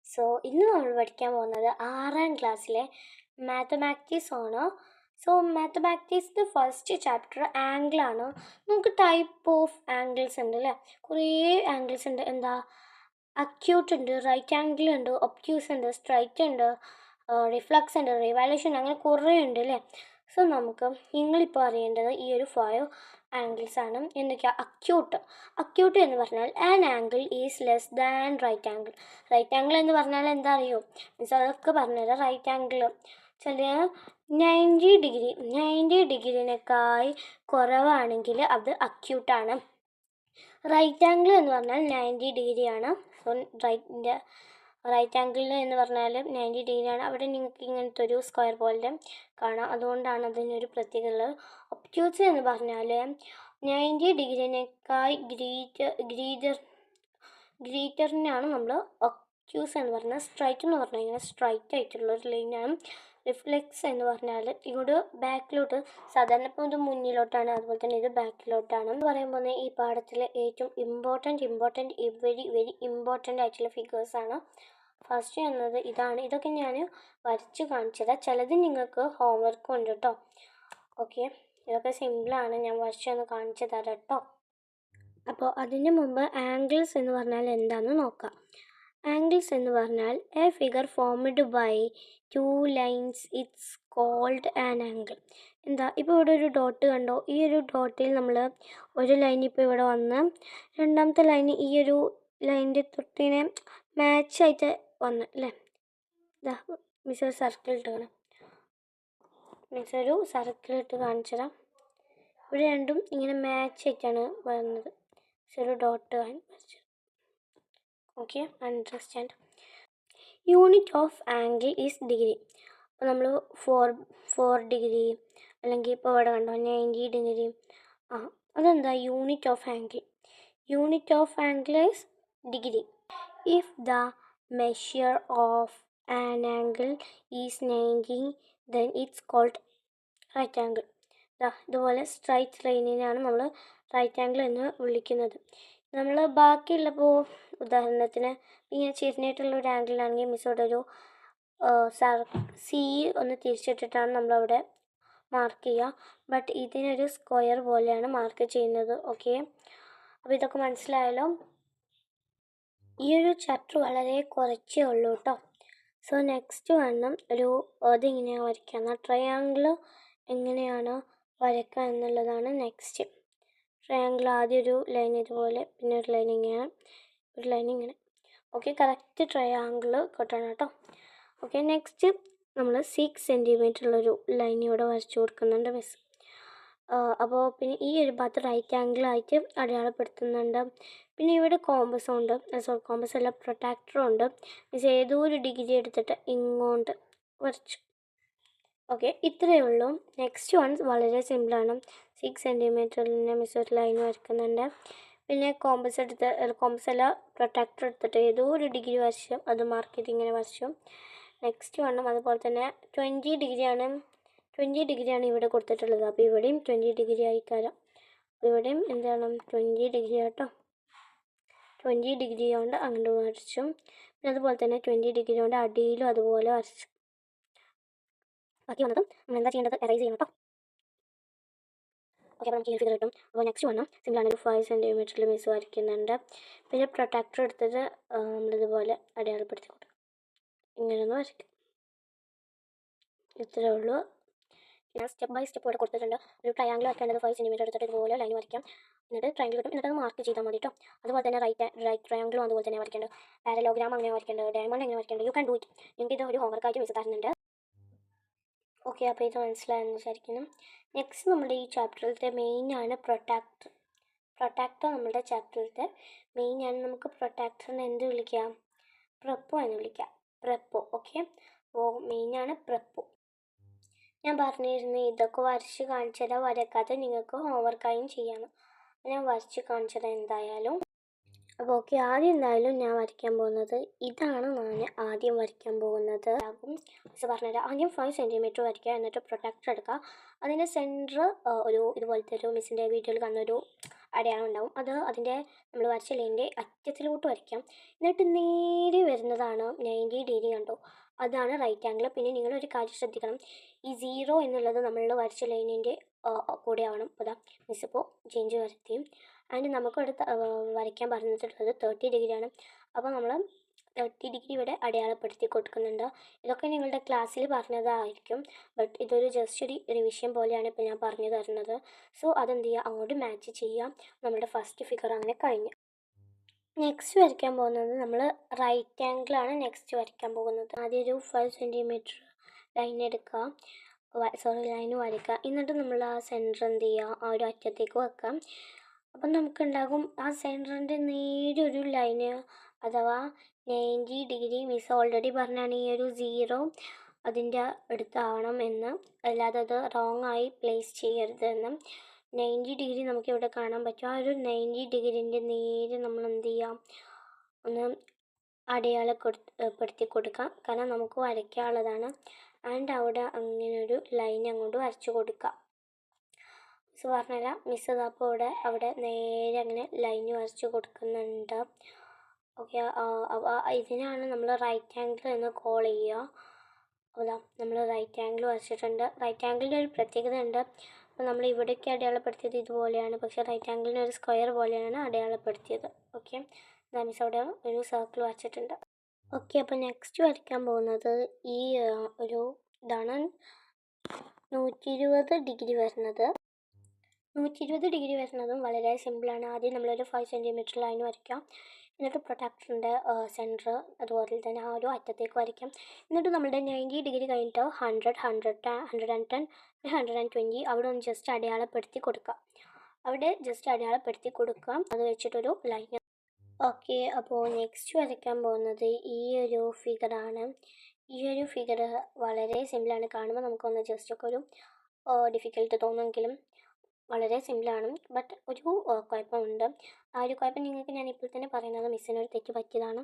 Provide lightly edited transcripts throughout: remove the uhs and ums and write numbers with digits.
So ഇന്ന് നമ്മൾ പഠിക്കാൻ പോകുന്നത് 6ാം ക്ലാസ്സിലെ മാത്തമാറ്റിക്സ് ആണ്. സോ മാത്തമാറ്റിക്സിൻ്റെ ഫസ്റ്റ് ചാപ്റ്റർ ആംഗിളാണ്. നമുക്ക് ടൈപ്പ് ഓഫ് ആംഗിൾസ് ഉണ്ട് അല്ലേ, കുറേ ആംഗിൾസ് ഉണ്ട്. എന്താ, അക്യൂട്ട് ഉണ്ട്, റൈറ്റ് ആംഗിൾ ഉണ്ട്, ഒബ്റ്റ്യൂസ് ഉണ്ട്, സ്ട്രൈറ്റ് ഉണ്ട്, റിഫ്ലക്സ് ഉണ്ട്, റിവാല്യൂഷൻ, അങ്ങനെ കുറേ ഉണ്ട് അല്ലേ. സോ നമുക്ക് നിങ്ങളിപ്പോൾ അറിയേണ്ടത് ഈ ഒരു 5 ആംഗിൾസ് ആണ്. എന്തൊക്കെയാണ്? അക്യൂട്ട് എന്ന് പറഞ്ഞാൽ an angle is less than right angle. Right angle എന്ന് പറഞ്ഞാൽ എന്താ അറിയോ മീൻസ്, അതൊക്കെ പറഞ്ഞുതരാം. റൈറ്റ് ആംഗിൾ ചില 90 ഡിഗ്രിനേക്കായി കുറവാണെങ്കിൽ അത് അക്യൂട്ടാണ്. റൈറ്റ് ആംഗിൾ എന്ന് പറഞ്ഞാൽ 90 ഡിഗ്രിയാണ്. സോ റൈറ്റ് ആംഗിൾ എന്ന് പറഞ്ഞാൽ 90 ഡിഗ്രിയാണ്. അവിടെ നിങ്ങൾക്ക് ഇങ്ങനത്തെ ഒരു സ്ക്വയർ പോലെ കാണാം, അതുകൊണ്ടാണ് അതിനൊരു പ്രത്യേകത ഉള്ളത്. ഒബ്റ്റ്യൂസ് എന്ന് പറഞ്ഞാൽ 90 ഡിഗ്രിനേക്കായി ഗ്രീറ്ററിനാണ് നമ്മൾ ഒബ്റ്റ്യൂസ് എന്ന് പറഞ്ഞാൽ. സ്ട്രൈറ്റ് എന്ന് പറഞ്ഞാൽ ഇങ്ങനെ സ്ട്രൈറ്റ് ആയിട്ടുള്ളൊരു ലൈനാണ്. റിഫ്ലെക്സ് എന്ന് പറഞ്ഞാൽ ഇങ്ങോട്ട് ബാക്കിലോട്ട്, സാധാരണ ഇപ്പോൾ ഇത് മുന്നിലോട്ടാണ്, അതുപോലെ തന്നെ ഇത് ബാക്കിലോട്ടാണ്. എന്ന് പറയുമ്പോൾ ഈ പാഠത്തിലെ ഏറ്റവും ഇമ്പോർട്ടൻറ്റ് വെരി ഇമ്പോർട്ടൻ്റ് ആയിട്ടുള്ള ഫിഗേഴ്സാണ്. ഫസ്റ്റ് എന്നത് ഇതാണ്. ഇതൊക്കെ ഞാൻ വരച്ച് കാണിച്ചത്. ചിലത് നിങ്ങൾക്ക് ഹോംവർക്ക് ഉണ്ട് കേട്ടോ. ഓക്കെ, ഇതൊക്കെ സിമ്പിളാണ്, ഞാൻ വരച്ചൊന്ന് കാണിച്ചു തരാം കേട്ടോ. അപ്പോൾ അതിന് മുമ്പ് ആംഗിൾസ് എന്ന് പറഞ്ഞാൽ എന്താണെന്ന് നോക്കാം. ആംഗിൾസ് എന്ന് പറഞ്ഞാൽ a figure formed by 2 lines it's called an angle. എന്താ, ഇപ്പോൾ ഇവിടെ ഒരു ഡോട്ട് കണ്ടോ? ഈ ഒരു ഡോട്ടിൽ നമ്മൾ ഒരു ലൈൻ ഇപ്പോൾ ഇവിടെ വന്ന് രണ്ടാമത്തെ ലൈൻ ഈ ഒരു ലൈനിൻ്റെ തൊട്ടിനെ മാച്ചായിട്ട് വന്ന് അല്ലേ. ഇതാ മിസ് ഒരു സർക്കിൾ ഇട്ടാണ്, മിസ് ഒരു സർക്കിൾ ഇട്ട് കാണിച്ചുതരാം. ഇവിടെ രണ്ടും ഇങ്ങനെ മാച്ചായിട്ടാണ് വരുന്നത്. ഒരു ഡോട്ട് വരച്ചു. Okay, understand. Unit of angle is degree. അപ്പോൾ നമ്മൾ 4 ഡിഗ്രി അല്ലെങ്കിൽ ഇപ്പോൾ ഇവിടെ കണ്ടോ 90 ഡിഗ്രി, അതെന്താ unit of angle. Unit of angle is degree. If the measure of an angle is 90 then it's called right angle. ഇതുപോലെ സ്ട്രൈറ്റ് ലൈനിനെയാണ് നമ്മൾ റൈറ്റ് ആംഗിൾ എന്ന് വിളിക്കുന്നത്. നമ്മൾ ബാക്കിയുള്ളപ്പോൾ ഉദാഹരണത്തിന് ഇങ്ങനെ ചെരിഞ്ഞിട്ടുള്ള ഒരു ആംഗിളാണെങ്കിൽ മിസ്സോടെ ഒരു സി ഒന്ന് തിരിച്ചിട്ടിട്ടാണ് നമ്മളവിടെ മാർക്ക് ചെയ്യുക. ബട്ട് ഇതിനൊരു സ്ക്വയർ പോലെയാണ് മാർക്ക് ചെയ്യുന്നത്. ഓക്കെ, അപ്പോൾ ഇതൊക്കെ മനസ്സിലായല്ലോ. ഈ ഒരു ചാപ്റ്റർ വളരെ കുറച്ചേ ഉള്ളൂ കേട്ടോ. സോ നെക്സ്റ്റ് വേണം അതെങ്ങനെയാണ് വരയ്ക്കുക, ട്രയാങ്കിൾ എങ്ങനെയാണ് വരയ്ക്കുക എന്നുള്ളതാണ് നെക്സ്റ്റ്. ട്രയാങ്കിൾ ആദ്യം ഒരു ലൈൻ ഇതുപോലെ, പിന്നെ ഒരു ലൈൻ ഇങ്ങനെ, ഒരു ലൈൻ ഇങ്ങനെ. ഓക്കെ, കറക്റ്റ് ട്രയാങ്കിൾ കിട്ടണം കേട്ടോ. ഓക്കെ, നെക്സ്റ്റ് നമ്മൾ 6 സെൻറ്റിമീറ്ററുള്ളൊരു ലൈൻ ഇവിടെ വരച്ചു കൊടുക്കുന്നുണ്ട് മിസ്. അപ്പോൾ പിന്നെ ഈ ഒരു ഭാഗത്ത് റൈറ്റ് ആംഗിളായിട്ട് അടയാളപ്പെടുത്തുന്നുണ്ട്. പിന്നെ ഇവിടെ കോമ്പസും ഉണ്ട്, കോമ്പസ് അല്ല പ്രൊട്ടാക്ടറും ഉണ്ട്. മിസ് ഏതോ ഒരു ഡിഗ്രി എടുത്തിട്ട് ഇങ്ങോട്ട് വരച്ചു. ഓക്കെ, ഇത്രയേ ഉള്ളൂ. നെക്സ്റ്റ് വൺ വളരെ സിമ്പിളാണ്. 6 സെൻറ്റിമീറ്ററിൽ മിസ് ഒരു ലൈൻ വരയ്ക്കുന്നുണ്ട്. പിന്നെ കോമ്പസ് അല്ല പ്രൊട്ടക്ടർ എടുത്തിട്ട് ഏതോ ഒരു ഡിഗ്രി വരച്ചു, അത് മാർക്ക് ചെയ്ത് ഇങ്ങനെ വരച്ചു. നെക്സ്റ്റ് വണ്ണും അതുപോലെ തന്നെ 20 ഡിഗ്രിയാണ് ഇവിടെ കൊടുത്തിട്ടുള്ളത്. അപ്പോൾ ഇവിടെയും 20 ഡിഗ്രി ആയിക്കാരം. ഇവിടെയും എന്താണ് 20 ഡിഗ്രി കേട്ടോ. 20 ഡിഗ്രി കൊണ്ട് അങ്ങോട്ട് വരച്ചു. പിന്നെ അതുപോലെ തന്നെ 20 ഡിഗ്രി കൊണ്ട് അടിയിലും അതുപോലെ വരച്ചു. ബാക്കി വന്നതും നമ്മൾ എന്താ ചെയ്യേണ്ടത്, എറൈസ് ചെയ്യണം കേട്ടോ. ഓക്കെ, അപ്പോൾ നമുക്ക് ഈ ഫിഗർ കിട്ടും. അപ്പോൾ നെക്സ്റ്റ് വണ്ണം സിമ്പിളാണ്, ഒരു 5 സെൻറ്റിമീറ്ററിൽ മിസ് വരയ്ക്കുന്നുണ്ട്. പിന്നെ പ്രൊട്ടക്ടർ എടുത്തിട്ട് നമ്മളിതുപോലെ അടയാളപ്പെടുത്തി കൊടുക്കും, ഇങ്ങനെ ഒന്ന് വരയ്ക്കും. ഇത്രയേ ഉള്ളൂ. ഞാൻ സ്റ്റെപ്പ് ബൈ സ്റ്റെപ്പ് ഇവിടെ കൊടുത്തിട്ടുണ്ട്. ഒരു ട്രയാങ്കിൾ വരയ്ക്കേണ്ടത് 5 സെൻറ്റിമീറ്റർ എടുത്തിട്ട് ഇതുപോലെ ലൈൻ വരയ്ക്കാം. എന്നിട്ട് ട്രയാങ്കിൾ കിട്ടും, എന്നിട്ട് അത് മാർക്ക് ചെയ്താൽ മതി കേട്ടോ. അതുപോലെ തന്നെ റൈറ്റ് ട്രയാങ്കിളും അതുപോലെ തന്നെ വരയ്ക്കേണ്ടത്. പാരലോഗ്രാം അങ്ങനെ വരയ്ക്കേണ്ടത്, ഡയമണ്ട് എങ്ങനെ വരയ്ക്കേണ്ടത്, യു ക്യാൻ ഡു ഇറ്റ്. നിങ്ങൾക്ക് ഇത് ഒരു ഹോംവർക്കായിട്ട് മിസ് തരുന്നുണ്ട്. ഓക്കെ, അപ്പോൾ ഇത് മനസ്സിലായെന്ന് വിചാരിക്കുന്നു. നെക്സ്റ്റ് നമ്മുടെ ഈ ചാപ്റ്ററിലത്തെ മെയിനാണ് പ്രൊട്ടാക്ടർ നമ്മുടെ ചാപ്റ്ററിലത്തെ മെയിനാണ്. നമുക്ക് പ്രൊട്ടാക്ടറിനെ എന്ത് വിളിക്കാം? പ്രപ്പോ എന്ന് വിളിക്കാം. ഓക്കെ, അപ്പോൾ മെയിനാണ് പ്രപ്പോ. ഞാൻ പറഞ്ഞിരുന്നു ഇതൊക്കെ വരച്ച് കാണിച്ചതാ, വരക്കാതെ നിങ്ങൾക്ക് ഹോംവർക്കായും ചെയ്യാമെന്ന്. ഞാൻ വരച്ച് കാണിച്ചത് എന്തായാലും. അപ്പോൾ ഓക്കെ, ആദ്യം എന്തായാലും ഞാൻ വരയ്ക്കാൻ പോകുന്നത് ഇതാണ്. ഞാൻ ആദ്യം വരയ്ക്കാൻ പോകുന്നത് മിസ് പറഞ്ഞുതരാം. ആദ്യം 5 സെൻറ്റിമീറ്റർ വരയ്ക്കുക, എന്നിട്ട് പ്രൊട്ടക്ടർ എടുക്കുക. അതിൻ്റെ സെൻറ്റർ ഒരു ഇതുപോലത്തെ ഒരു മിസ്സിൻ്റെ വീഡിയോയിൽ കാണുന്നൊരു അടയാളം ഉണ്ടാവും. അത് അതിൻ്റെ നമ്മൾ വരച്ച ലൈനിൻ്റെ അറ്റത്തിലോട്ട് വരയ്ക്കാം. എന്നിട്ട് നേരെ വരുന്നതാണ് 90 ഡിഗ്രി കണ്ടോ, അതാണ് റൈറ്റ് ആംഗിൾ. പിന്നെ നിങ്ങളൊരു കാര്യം ശ്രദ്ധിക്കണം, ഈ 0 എന്നുള്ളത് നമ്മൾ വരച്ച ലൈനിൻ്റെ കൂടെ ആവണം. അപ്പോൾ അതാ മിസ് ഇപ്പോൾ ചേഞ്ച് വരുത്തി. ആൻഡ് നമുക്കിവിടെ വരയ്ക്കാൻ പറഞ്ഞിട്ടുള്ളത് 30 ഡിഗ്രിയാണ്. അപ്പോൾ നമ്മൾ 30 ഡിഗ്രി ഇവിടെ അടയാളപ്പെടുത്തി കൊടുക്കുന്നുണ്ട്. ഇതൊക്കെ നിങ്ങളുടെ ക്ലാസ്സിൽ പറഞ്ഞതായിരിക്കും, ബട്ട് ഇതൊരു ജസ്റ്റ് ഒരു റിവിഷൻ പോലെയാണ് ഇപ്പോൾ ഞാൻ പറഞ്ഞു തരുന്നത്. സോ അതെന്ത് ചെയ്യുക, അങ്ങോട്ട് മാച്ച് ചെയ്യാം. നമ്മുടെ ഫസ്റ്റ് ഫിഗർ അങ്ങനെ കഴിഞ്ഞു. നെക്സ്റ്റ് വരയ്ക്കാൻ പോകുന്നത് നമ്മൾ റൈറ്റ് ആംഗിളാണ് നെക്സ്റ്റ് വരയ്ക്കാൻ പോകുന്നത്. ആദ്യം ഒരു 5 സെൻറ്റിമീറ്റർ ലൈൻ എടുക്കുക, ലൈൻ വരയ്ക്കുക. എന്നിട്ട് നമ്മൾ ആ സെൻറ്റർ എന്ത് ചെയ്യുക, ആ ഒരു അറ്റത്തേക്ക് വെക്കാം. അപ്പം നമുക്കുണ്ടാകും ആ സെൻറ്ററിൻ്റെ നേരെ ഒരു ലൈന്, അഥവാ 90 ഡിഗ്രി. മിസ് ഓൾറെഡി പറഞ്ഞാണ് ഈ ഒരു 0 അതിൻ്റെ അടുത്താവണം എന്ന്, അല്ലാതെ അത് റോങ് ആയി പ്ലേസ് ചെയ്യരുത് എന്ന്. 90 ഡിഗ്രി നമുക്കിവിടെ കാണാൻ പറ്റും. ആ ഒരു 90 ഡിഗ്രീൻ്റെ നേരെ നമ്മൾ എന്ത് ചെയ്യാം, ഒന്ന് അടയാളപ്പെടുത്തി കൊടുക്കാം, കാരണം നമുക്ക് വരയ്ക്കാനുള്ളതാണ്. ആൻഡ് അവിടെ അങ്ങനെ ഒരു ലൈൻ അങ്ങോട്ട് വരച്ചു കൊടുക്കാം. മിസ് പറഞ്ഞുതരാം. മിസ് അപ്പോൾ അവിടെ നേരെ അങ്ങനെ ലൈൻ വരച്ച് കൊടുക്കുന്നുണ്ട്. ഓക്കെ, ഇതിനാണ് നമ്മൾ റൈറ്റ് ആംഗിൾ എന്ന് കോൾ ചെയ്യുക. അതാ നമ്മൾ റൈറ്റ് ആംഗിൾ വരച്ചിട്ടുണ്ട്. റൈറ്റ് ആംഗിളിൻ്റെ ഒരു പ്രത്യേകത ഉണ്ട്. അപ്പോൾ നമ്മൾ ഇവിടേക്ക് അടയാളപ്പെടുത്തിയത് ഇതുപോലെയാണ്, പക്ഷേ റൈറ്റ് ആംഗിളിന് ഒരു സ്ക്വയർ പോലെയാണ് അടയാളപ്പെടുത്തിയത്. ഓക്കെ, മിസ് അവിടെ ഒരു സർക്കിൾ വരച്ചിട്ടുണ്ട്. ഓക്കെ, അപ്പോൾ നെക്സ്റ്റ് വരയ്ക്കാൻ പോകുന്നത് ഈ ഒരു ഇതാണ് 120 ഡിഗ്രി വരുന്നത്. 120 ഡിഗ്രി വരുന്നതും വളരെ സിമ്പിളാണ്. ആദ്യം നമ്മളൊരു 5 സെൻറ്റിമീറ്റർ ലൈൻ വരയ്ക്കാം. എന്നിട്ട് പ്രൊട്ടക്ടറിൻ്റെ സെൻറ്റർ അതുപോലെ തന്നെ ആ ഒരു അറ്റത്തേക്ക് വരയ്ക്കാം. എന്നിട്ട് നമ്മളുടെ 90 ഡിഗ്രി കഴിഞ്ഞിട്ട് 100, 110, 120 അവിടെ ഒന്ന് ജസ്റ്റ് അടയാളപ്പെടുത്തി കൊടുക്കുക. അത് വെച്ചിട്ടൊരു ലൈൻ. ഓക്കെ, അപ്പോൾ നെക്സ്റ്റ് വരയ്ക്കാൻ പോകുന്നത് ഈ ഒരു ഫിഗറാണ്. ഈ ഒരു ഫിഗർ വളരെ സിമ്പിളാണ്. കാണുമ്പോൾ നമുക്കൊന്ന് ജസ്റ്റ് ഒക്കെ ഒരു ഡിഫിക്കൽട്ട് തോന്നുമെങ്കിലും വളരെ സിമ്പിളാണ്. ബട്ട് ഒരു കുഴപ്പമുണ്ട്. ആ ഒരു കുഴപ്പം നിങ്ങൾക്ക് ഞാൻ ഇപ്പോൾ തന്നെ പറയുന്നത്, മിസ്സിനൊരു തെറ്റ് പറ്റിയതാണ്.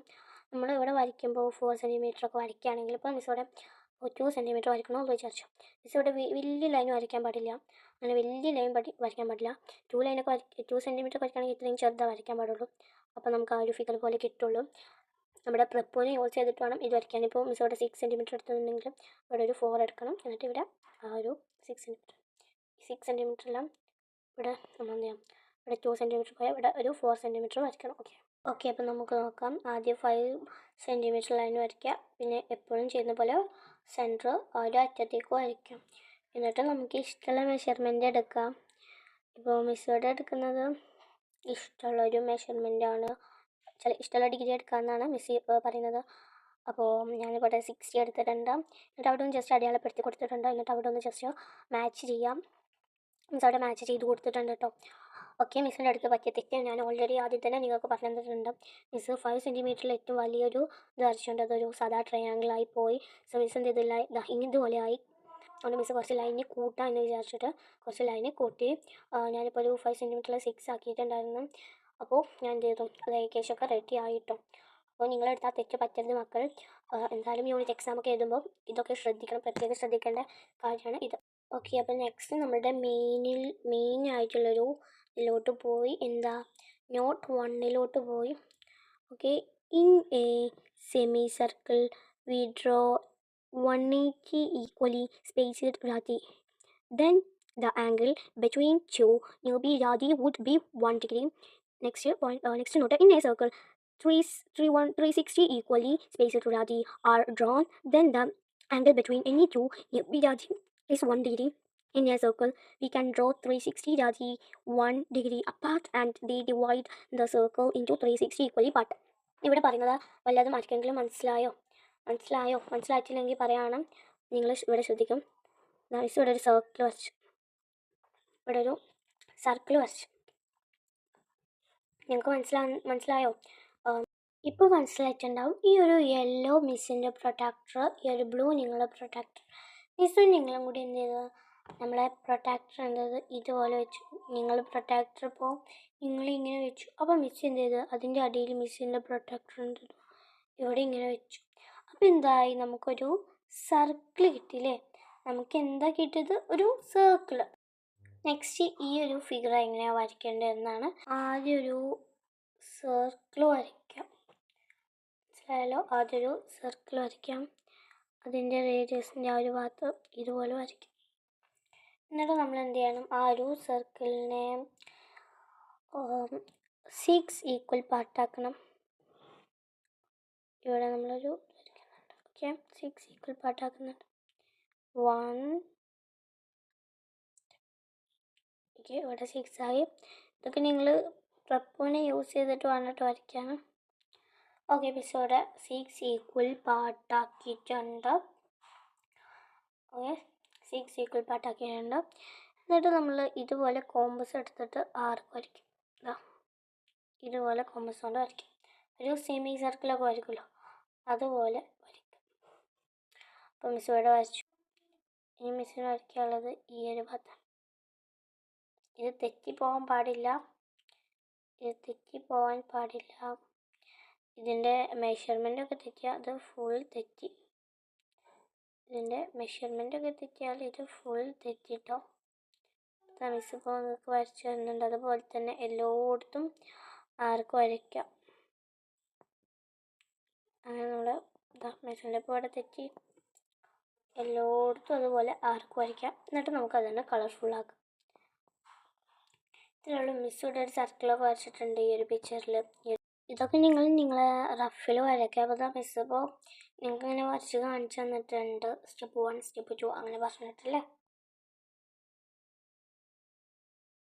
നമ്മൾ ഇവിടെ വരയ്ക്കുമ്പോൾ 4 സെൻറ്റിമീറ്റർ ഒക്കെ വരയ്ക്കുകയാണെങ്കിൽ, ഇപ്പോൾ മിസ് ഇവിടെ 2 സെൻറ്റിമീറ്റർ വരയ്ക്കണമെന്ന് വിചാരിച്ചു. മിസ് ഇവിടെ വലിയ ലൈൻ വരയ്ക്കാൻ പാടില്ല. അങ്ങനെ വലിയ ലൈൻ വരയ്ക്കാൻ പാടില്ല. 2 സെൻറ്റിമീറ്റർ വരയ്ക്കുകയാണെങ്കിൽ ഇത്രയും ചെറുതാണ് വരയ്ക്കാൻ പാടുള്ളൂ. അപ്പോൾ നമുക്ക് ആ ഒരു ഫിഗർ പോലെ കിട്ടുള്ളൂ. നമ്മുടെ പ്രിപ്പോനെ യൂസ് ചെയ്തിട്ട് വേണം ഇത് വരയ്ക്കാൻ. ഇപ്പോൾ മിസ് ഇവിടെ 6 സെൻറ്റിമീറ്റർ എടുത്തിട്ടുണ്ടെങ്കിൽ ഇവിടെ ഒരു 4 എടുക്കണം. എന്നിട്ട് ഇവിടെ ആ ഒരു 6 സെൻറ്റിമീറ്ററെല്ലാം ഇവിടെ നമ്മൾ എന്ത് ചെയ്യാം, ഇവിടെ 2 സെൻറ്റിമീറ്റർ പോയാൽ ഇവിടെ ഒരു 4 സെൻറ്റിമീറ്റർ വരയ്ക്കണം. ഓക്കെ, അപ്പോൾ നമുക്ക് നോക്കാം. ആദ്യം 5 സെൻറ്റിമീറ്റർ ലൈൻ വരയ്ക്കുക. പിന്നെ എപ്പോഴും ചെയ്യുന്ന പോലെ സെൻറ്റർ ആ ഒരു അറ്റത്തേക്ക് വരയ്ക്കാം. എന്നിട്ട് നമുക്ക് ഇഷ്ടമുള്ള മെഷർമെൻറ്റ് എടുക്കാം. ഇപ്പോൾ മിസ് ഇവിടെ എടുക്കുന്നത് ഇഷ്ടമുള്ളൊരു മെഷർമെൻറ്റാണ്. ഇഷ്ടമുള്ള ഡിഗ്രി എടുക്കാമെന്നാണ് മിസ് പറയുന്നത്. അപ്പോൾ ഞാനിവിടെ 60 എടുത്തിട്ടുണ്ട്. എന്നിട്ട് അവിടെ ഒന്ന് ജസ്റ്റ് അടയാളപ്പെടുത്തി കൊടുത്തിട്ടുണ്ട്. എന്നിട്ട് അവിടെ ഒന്ന് ജസ്റ്റ് മാച്ച് ചെയ്യാം. മിസ് അവിടെ മാച്ച് ചെയ്ത് കൊടുത്തിട്ടുണ്ട് കേട്ടോ. ഓക്കെ, മിസ്സിൻ്റെ അടുത്ത് പറ്റിയ തെറ്റ് ഞാൻ ഓൾറെഡി ആദ്യം തന്നെ നിങ്ങൾക്ക് പറഞ്ഞു തന്നിട്ടുണ്ട്. മിസ് 5 സെൻറ്റിമീറ്ററിൽ ഏറ്റവും വലിയൊരു ഇത് വരച്ചിട്ടുണ്ട്. അതൊരു സാധാ ട്രയാങ്കിളായി പോയി. സോ മിസ് എന്ത് ചെയ്തില്ല, ഇതുപോലെ ആയി. അതുകൊണ്ട് മിസ് കുറച്ച് ലൈന് കൂട്ടാം എന്ന് വിചാരിച്ചിട്ട് കുറച്ച് ലൈന് കൂട്ടി. ഞാനിപ്പോൾ ഒരു 5 സെൻറ്റിമീറ്ററിൽ 6 ആക്കിയിട്ടുണ്ടായിരുന്നു. അപ്പോൾ ഞാൻ എന്ത് ചെയ്തു, അത് ഏകദേശമൊക്കെ റെഡി ആയിട്ടോ. അപ്പോൾ നിങ്ങളെടുത്താൽ തെറ്റ് പറ്റരുത് മക്കൾ. എന്തായാലും യൂണിറ്റ് എക്സാമൊക്കെ എഴുതുമ്പോൾ ഇതൊക്കെ ശ്രദ്ധിക്കണം, പ്രത്യേകം ശ്രദ്ധിക്കേണ്ട കാര്യമാണ് ഇത്. ഓക്കെ, അപ്പോൾ നെക്സ്റ്റ് നമ്മളുടെ മെയിൻ ആയിട്ടുള്ളൊരു ഇതിലോട്ട് പോയി, എന്താ നോട്ട് 1 പോയി. Okay, in A semi circle V draw 180 equally spaced radii. Then the angle between two nearby radii would be 1 degree. Next note, in a circle 360 equally spaced radii are drawn. Then the angle between any two nearby radii is 1 degree. In a circle, we can draw 360 radii 1 degree apart and they divide the circle into 360 equally part. ഇവിടെ പറയുന്നത് വല്ലതും ആർക്കെങ്കിലും മനസ്സിലായിട്ടില്ലെങ്കിൽ പറയണം. നിങ്ങൾ ഇവിടെ ശ്രദ്ധിക്കും. Miss ഇവിടെ ഒരു സർക്കിൾ വരച്ചു. നിങ്ങൾക്ക് മനസ്സിലായോ? ഇപ്പോൾ മനസ്സിലായിട്ടുണ്ടാവും. ഈ ഒരു യെല്ലോ മിസ്സിൻ്റെ പ്രൊട്ടക്ടർ, ഈ ഒരു ബ്ലൂ നിങ്ങളുടെ പ്രൊട്ടക്ടർ. മിസ്സും നിങ്ങളും കൂടി എന്ത് ചെയ്തത്, നമ്മളെ പ്രൊട്ടക്ടർ എന്തത് ഇതുപോലെ വെച്ചു. നിങ്ങൾ പ്രൊട്ടക്ടർ ഇപ്പോൾ നിങ്ങളിങ്ങനെ വെച്ചു. അപ്പോൾ മിസ് എന്ത് ചെയ്ത് അതിൻ്റെ അടിയിൽ മിസ്സിൻ്റെ പ്രൊട്ടക്ടർ ഉണ്ട്, ഇവിടെ ഇങ്ങനെ വെച്ചു. അപ്പോൾ എന്തായി, നമുക്കൊരു സർക്കിൾ കിട്ടിയില്ലേ. നമുക്ക് എന്താ കിട്ടിയത്, ഒരു സർക്കിൾ. നെക്സ്റ്റ് ഈ ഒരു ഫിഗർ എങ്ങനെയാണ് വരയ്ക്കേണ്ടതെന്നാണ്. ആദ്യം ഒരു സർക്കിൾ വരയ്ക്കാം, മനസ്സിലായാലോ. ആദ്യം ഒരു സർക്കിൾ വരയ്ക്കാം, അതിൻ്റെ റേഡിയസിൻ്റെ ആ ഒരു ഭാഗത്ത് ഇതുപോലെ വരയ്ക്കും. എന്നിട്ട് നമ്മൾ എന്ത് ചെയ്യണം, ആ ഒരു സർക്കിളിനെ 6 ഈക്വൽ പാർട്ടാക്കണം. ഇവിടെ നമ്മളൊരു വരയ്ക്കുന്നുണ്ട്, ഓക്കെ. 6 ഈക്വൽ പാർട്ടാക്കുന്നുണ്ട്. 1, ഓക്കെ, ഇവിടെ 6 ആയി. ഇതൊക്കെ നിങ്ങൾ പ്രപ്പോനെ യൂസ് ചെയ്തിട്ട് വേണ്ടിട്ട് വരയ്ക്കാണ്. ഓക്കെ, മിസ് ഇവിടെ 6 ഈക്വൽ പാർട്ടാക്കിയിട്ടുണ്ട്. ഓക്കെ, 6 ഈക്വൽ പാർട്ടാക്കിയിട്ടുണ്ട്. എന്നിട്ട് നമ്മൾ ഇതുപോലെ കോമ്പസ് എടുത്തിട്ട് ആർക്ക് വരയ്ക്കും. ഇതുപോലെ കോമ്പസ് കൊണ്ട് വരയ്ക്കും. ഒരു സെമി സർക്കിളൊക്കെ വരയ്ക്കുമല്ലോ, അതുപോലെ വരയ്ക്കും. അപ്പോൾ മിസ് ഇവിടെ വരച്ചു. ഇനി മിസ്സിന് വരയ്ക്കാനുള്ളത് ഈ ഒരു ഭാഗത്താണ്. ഇത് തെറ്റിപ്പോകാൻ പാടില്ല, ഇതിൻ്റെ മെഷർമെൻറ്റൊക്കെ തെറ്റിയാൽ അത് ഫുൾ തെറ്റി. ഇതിൻ്റെ മെഷർമെൻറ്റൊക്കെ തെറ്റിയാൽ ഇത് ഫുൾ തെറ്റിട്ടോ. മിസ് ഇപ്പോൾ നിങ്ങൾക്ക് വരച്ചു തരുന്നുണ്ട്. അതുപോലെ തന്നെ എല്ലായിടത്തും ആർക്ക് വരയ്ക്കാം. അങ്ങനെ നമ്മൾ മിസ്സിൻ്റെ ഇപ്പോൾ ഇവിടെ തെറ്റി, എല്ലായിടത്തും അതുപോലെ ആർക്ക് വരയ്ക്കാം. എന്നിട്ട് നമുക്ക് അതിനെ കളർഫുള്ളാക്കാം. ഇതിലുള്ള മിസ് ഇവിടെ ഒരു സർക്കിളൊക്കെ വരച്ചിട്ടുണ്ട് ഈ ഒരു പിക്ചറിൽ. ഇതൊക്കെ നിങ്ങളെ റഫിൽ വരയ്ക്കുക. അപ്പോൾ മിസ് ഇപ്പോൾ നിങ്ങൾക്ക് ഇങ്ങനെ വരച്ച് കാണിച്ചു തന്നിട്ടുണ്ട്, സ്റ്റെപ്പ് 1 സ്റ്റെപ്പ് 2 അങ്ങനെ പറഞ്ഞിട്ടല്ലേ.